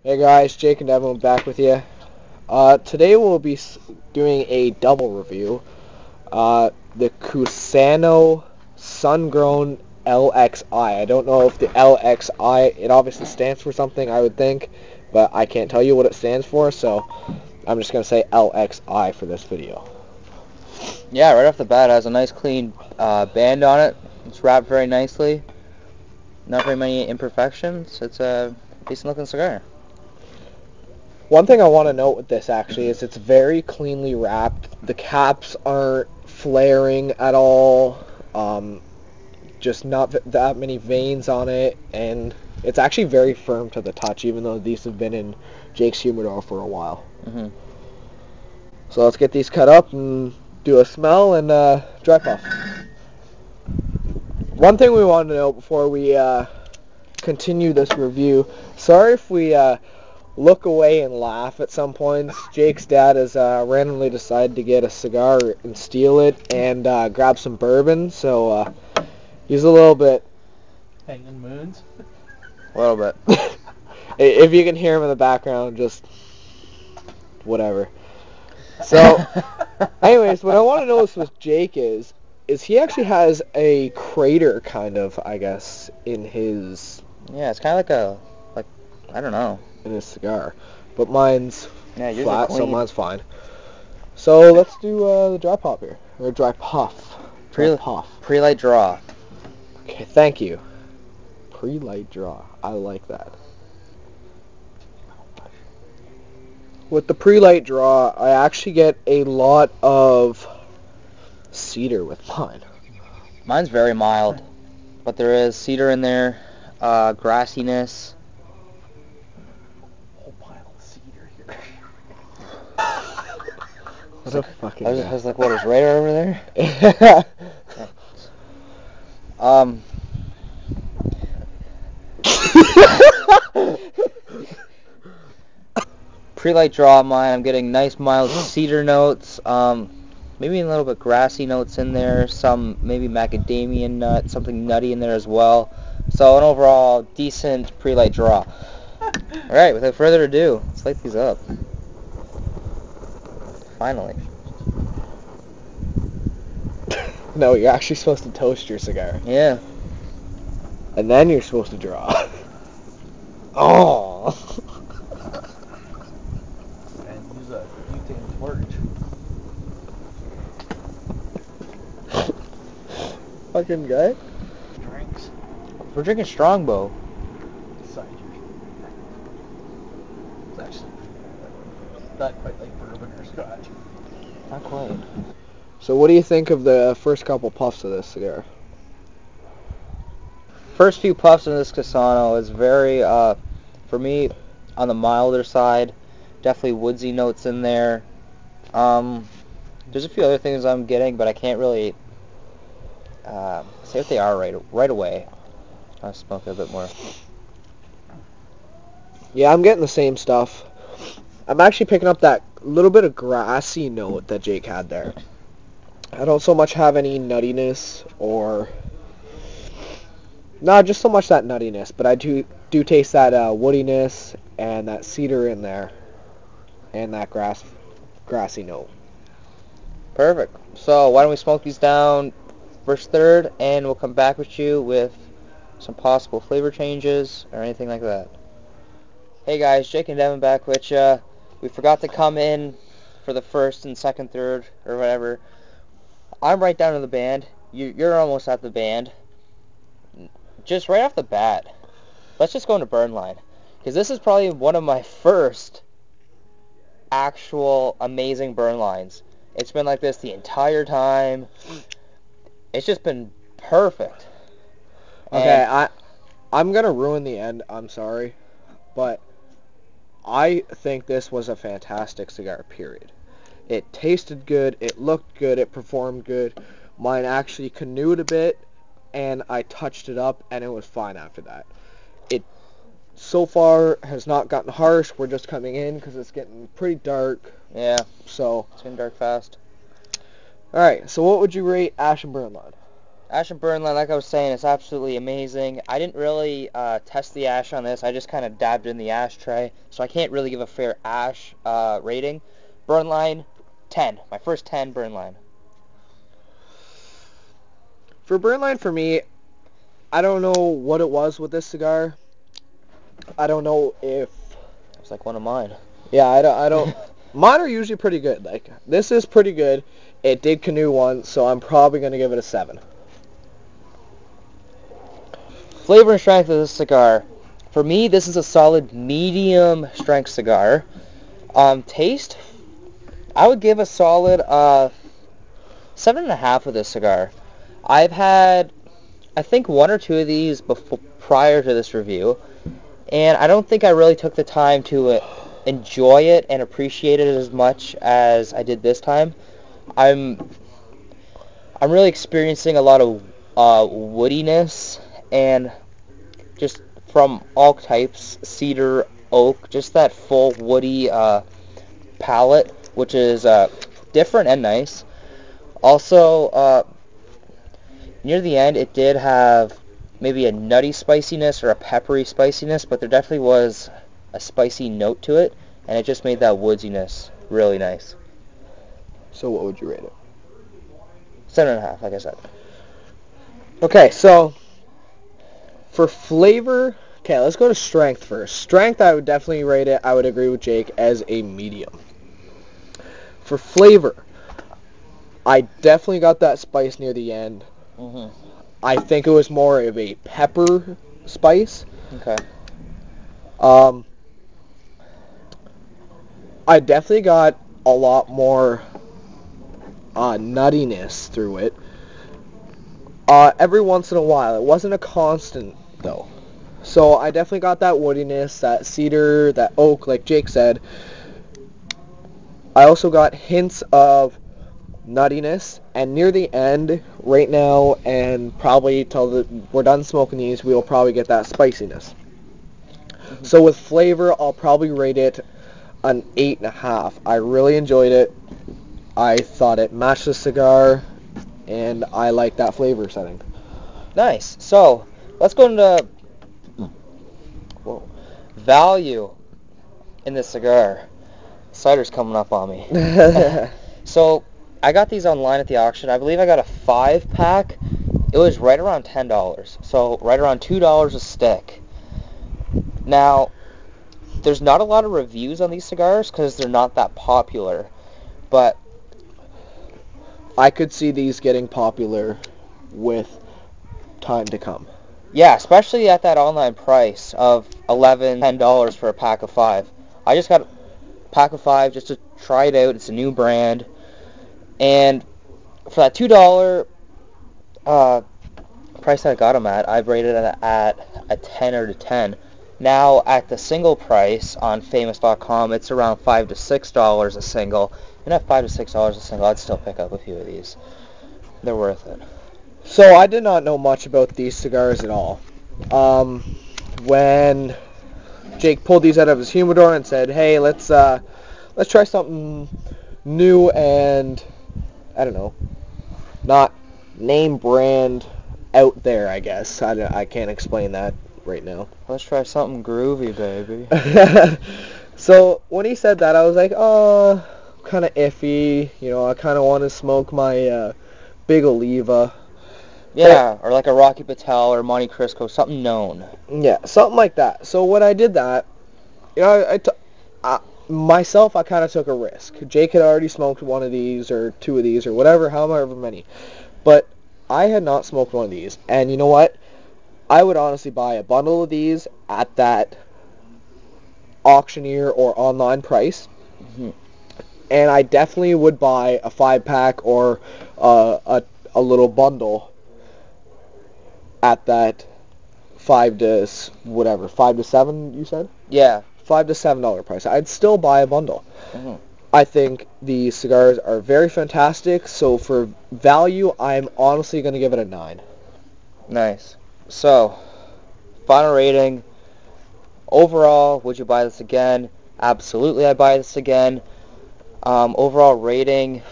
Hey guys, Jake and Devin back with you. Today we'll be doing a double review. The Cusano Sun-Grown LXI. I don't know if the LXI, it obviously stands for something, I would think, but I can't tell you what it stands for, so I'm just going to say LXI for this video. Yeah, right off the bat, it has a nice clean band on it. It's wrapped very nicely. Not very many imperfections. It's a decent looking cigar. One thing I want to note with this actually is it's very cleanly wrapped. The caps aren't flaring at all. Just not that many veins on it, and it's actually very firm to the touch, even though these have been in Jake's humidor for a while. Mm-hmm. So let's get these cut up and do a smell and dry puff. One thing we wanted to know before we continue this review, sorry if we look away and laugh at some points. Jake's dad has randomly decided to get a cigar and steal it and grab some bourbon, so he's a little bit hanging moons. A little bit. If you can hear him in the background, just whatever. So, anyways, what I want to know with Jake is he actually has a crater, kind of, I guess, in his... Yeah, it's kind of like I don't know. In his cigar. But mine's flat, so mine's fine. So, let's do the dry pop here. Or dry puff. Pre-light draw. Okay, thank you. Pre-light draw. I like that. With the pre-light draw, I actually get a lot of cedar with mine. Mine's very mild, but there is cedar in there, grassiness. Whole pile of cedar here. What a fucking I was like, what is radar over there? Pre-light draw mine, I'm getting nice mild cedar notes, maybe a little bit grassy notes in there, some maybe macadamia nut, something nutty in there as well. So an overall decent pre-light draw. Alright, without further ado, let's light these up. Finally. No, you're actually supposed to toast your cigar. Yeah. And then you're supposed to draw. Oh. And use a butane torch. Fucking guy. Drinks. We're drinking Strongbow. Cider. It's actually not quite like bourbon or scotch. Not quite. So what do you think of the first couple puffs of this cigar? First few puffs in this Cusano is very, for me, on the milder side. Definitely woodsy notes in there. There's a few other things I'm getting, but I can't really say what they are right away. I'll smoke it a bit more. Yeah, I'm getting the same stuff. I'm actually picking up that little bit of grassy note that Jake had there. I don't so much have any nuttiness or... Not just so much that nuttiness, but I do taste that woodiness and that cedar in there. And that grassy note. Perfect. So why don't we smoke these down first third, and we'll come back with you with some possible flavor changes or anything like that. Hey guys, Jake and Devin back with you. We forgot to come in for the first and second third or whatever. I'm right down to the band. You're almost at the band. Just right off the bat, let's just go into burn line, because this is probably one of my first actual amazing burn lines. It's been like this the entire time. It's just been perfect. Okay, I'm gonna ruin the end. I'm sorry, but I think this was a fantastic cigar. Period. It tasted good. It looked good. It performed good. Mine actually canoed a bit, and I touched it up, and it was fine after that. It so far has not gotten harsh. We're just coming in because it's getting pretty dark. Yeah, so it's getting dark fast. All right. So what would you rate Ash and Burn Line? Ash and burn line, like I was saying, is absolutely amazing. I didn't really test the ash on this. I just kind of dabbed in the ashtray, so I can't really give a fair ash rating. Burn line, 10. My first 10 burn line. For burn line, for me, I don't know what it was with this cigar. I don't know if... It's like one of mine. Yeah, I don't... Mine are usually pretty good. Like, this is pretty good. It did canoe once, so I'm probably going to give it a 7. Flavor and strength of this cigar. For me, this is a solid medium strength cigar. Taste, I would give a solid 7.5 of this cigar. I've had, I think, 1 or 2 of these prior to this review, and I don't think I really took the time to enjoy it and appreciate it as much as I did this time. I'm really experiencing a lot of woodiness, and just from all types, cedar, oak, just that full woody palette, which is different and nice. Also, near the end, it did have maybe a nutty spiciness or a peppery spiciness, but there definitely was a spicy note to it, and it just made that woodiness really nice. So what would you rate it? 7.5, like I said. Okay, so for flavor, okay, let's go to strength first. Strength, I would definitely rate it, I would agree with Jake, as a medium. For flavor, I definitely got that spice near the end. Mm-hmm. I think it was more of a pepper spice. Okay. I definitely got a lot more nuttiness through it. Every once in a while. It wasn't a constant, though. So I definitely got that woodiness, that cedar, that oak, like Jake said. I also got hints of nuttiness, and near the end, right now, and probably till we're done smoking these, we'll probably get that spiciness. Mm-hmm. So with flavor, I'll probably rate it an 8.5. I really enjoyed it. I thought it matched the cigar, and I like that flavor setting. Nice. So let's go into value in this cigar. Cider's coming up on me. So I got these online at the auction. I believe I got a 5-pack. It was right around $10. So right around $2 a stick. Now, there's not a lot of reviews on these cigars because they're not that popular. But I could see these getting popular with time to come. Yeah, especially at that online price of $11, $10 for a pack of 5. I just got a pack of 5 just to try it out. It's a new brand. And for that $2 price that I got them at, I've rated it at a 10 out of 10. Now, at the single price on Famous.com, it's around $5 to $6 a single. And at $5 to $6 a single, I'd still pick up a few of these. They're worth it. So I did not know much about these cigars at all. When Jake pulled these out of his humidor and said, "Hey, let's try something new and I don't know, not name brand out there, I guess. I can't explain that right now. Let's try something groovy, baby." So when he said that, I was like, oh, kind of iffy. You know, I kind of want to smoke my Big Oliva. Yeah, or like a Rocky Patel or Monte Cristo, something known. Yeah, something like that. So when I did that, you know, myself, I kind of took a risk. Jake had already smoked one of these or 2 of these or whatever, however many. But I had not smoked one of these. And you know what? I would honestly buy a bundle of these at that auctioneer or online price. Mm-hmm. And I definitely would buy a 5-pack or a little bundle at that $5 to $7, you said? Yeah. $5 to $7 price. I'd still buy a bundle. Mm-hmm. I think the cigars are very fantastic, so for value, I'm honestly going to give it a 9. Nice. So, final rating. Overall, would you buy this again? Absolutely, I'd buy this again. Overall rating,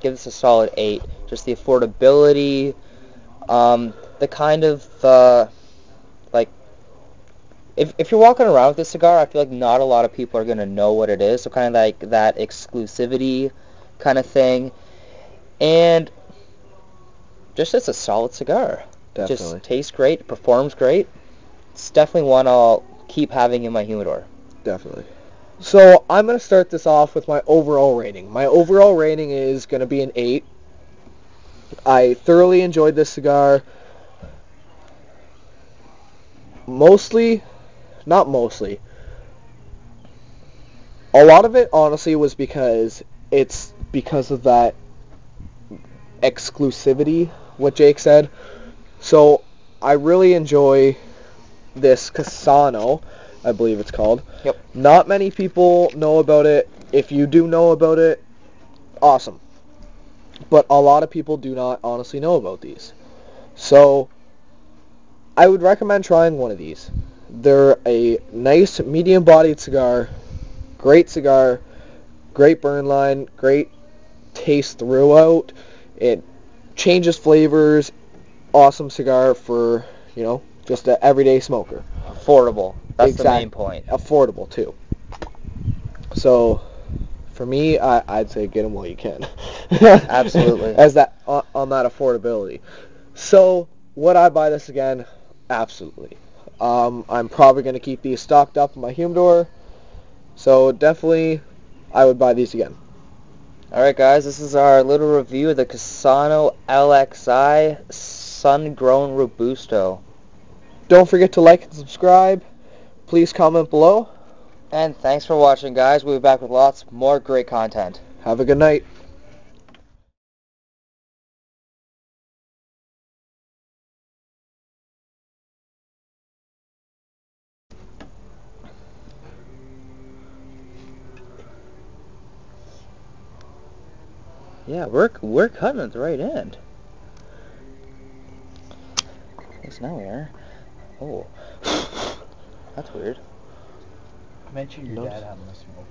give this a solid 8. Just the affordability, The kind of like, if you're walking around with this cigar, I feel like not a lot of people are gonna know what it is. So kind of like that exclusivity kind of thing, and just it's a solid cigar. Definitely. Just tastes great, performs great. It's definitely one I'll keep having in my humidor. Definitely. So I'm going to start this off with my overall rating. My overall rating is going to be an 8. I thoroughly enjoyed this cigar. Not mostly. A lot of it, honestly, was because of that exclusivity, what Jake said. So I really enjoy this Cusano, I believe it's called. Yep. Not many people know about it. If you do know about it, awesome. But a lot of people do not honestly know about these. So I would recommend trying one of these. They're a nice medium-bodied cigar, great burn line, great taste throughout. It changes flavors. Awesome cigar for, just an everyday smoker. Affordable. That's the main point. Affordable, too. So, for me, I'd say get them while you can. Absolutely. As that on that affordability. So, would I buy this again? Absolutely. I'm probably going to keep these stocked up in my humidor. So, definitely, I would buy these again. Alright guys, this is our little review of the Cusano LXI Sun-Grown Robusto. Don't forget to like and subscribe. Please comment below. And thanks for watching, guys. We'll be back with lots more great content. Have a good night. Yeah, we're cutting at the right end. Yes, now we are. Oh, that's weird. Mention your Nope. dad having a smoke.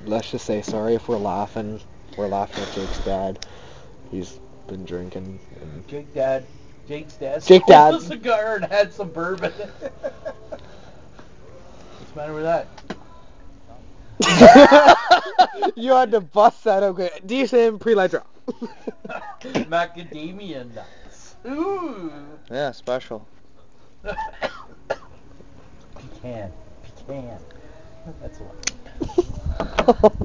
Let's just say sorry if we're laughing. We're laughing at Jake's dad. He's been drinking. And Jake's dad Jake smoked Dad. a cigar and had some bourbon. What's the matter with that? You had to bust that okay. Decent pre-light drop. Macadamia nuts. Ooh. Yeah, special. Pecan. That's what.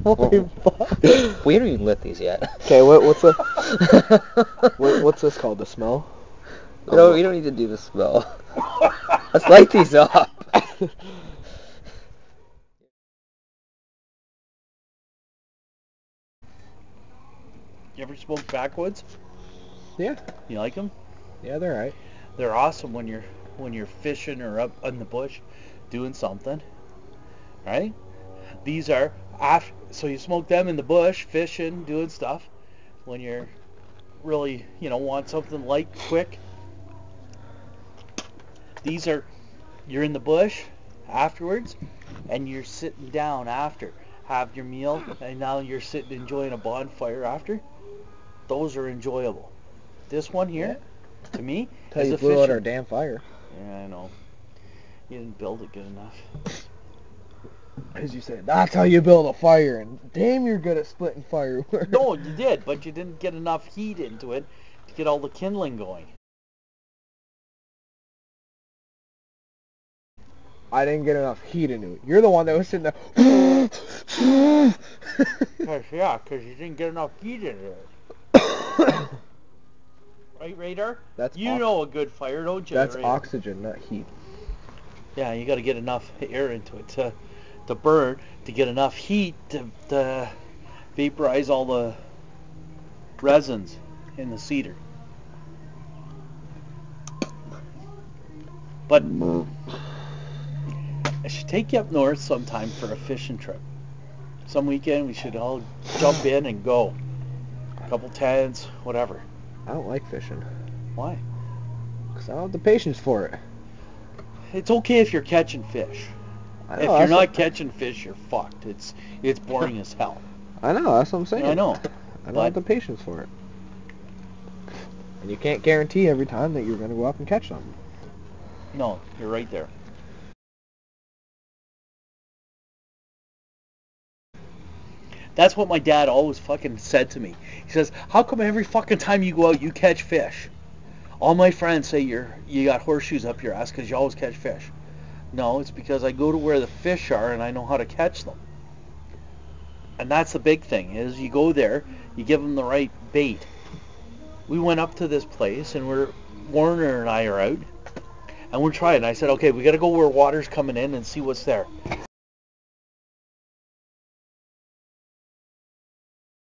Holy fuck. We haven't even lit these yet. Okay, what's this called? The smell? We don't need to do the smell. Let's light these up. You ever smoked backwoods? Yeah. You like them? Yeah, they're right. They're awesome when you're fishing or up in the bush doing something, right? These are so you smoke them in the bush, fishing, doing stuff. When you're really, want something light, quick. These are, you're in the bush afterwards, and you're sitting down after, have your meal, and now you're sitting enjoying a bonfire after. Those are enjoyable. This one here, to me, Until is you a blew out our fishing. damn fire. Yeah, I know. You didn't build it good enough. As you said, that's how you build a fire, and damn, you're good at splitting firewood. No, you did, but you didn't get enough heat into it to get all the kindling going. I didn't get enough heat into it. You're the one that was sitting there. Yeah, because you didn't get enough heat into it. Right, Radar? You know a good fire, don't you? That's Radar? oxygen, not heat. Yeah, you got to get enough air into it to burn, to get enough heat to vaporize all the resins in the cedar. But I should take you up north sometime for a fishing trip. Some weekend we should all jump in and go. A couple tents, whatever. I don't like fishing. Why? Because I don't have the patience for it. It's okay if you're catching fish. I know, If you're not catching fish, you're fucked. It's boring as hell. I know, that's what I'm saying. I know. I don't have the patience for it. And you can't guarantee every time that you're going to go up and catch something. No, you're right there. That's what my dad always fucking said to me. He says, how come every fucking time you go out you catch fish? All my friends say you got horseshoes up your ass because you always catch fish. No, it's because I go to where the fish are and I know how to catch them. And that's the big thing, is you go there, you give them the right bait. We went up to this place and Warner and I are out and we're trying. I said, okay, we got to go where water's coming in and see what's there.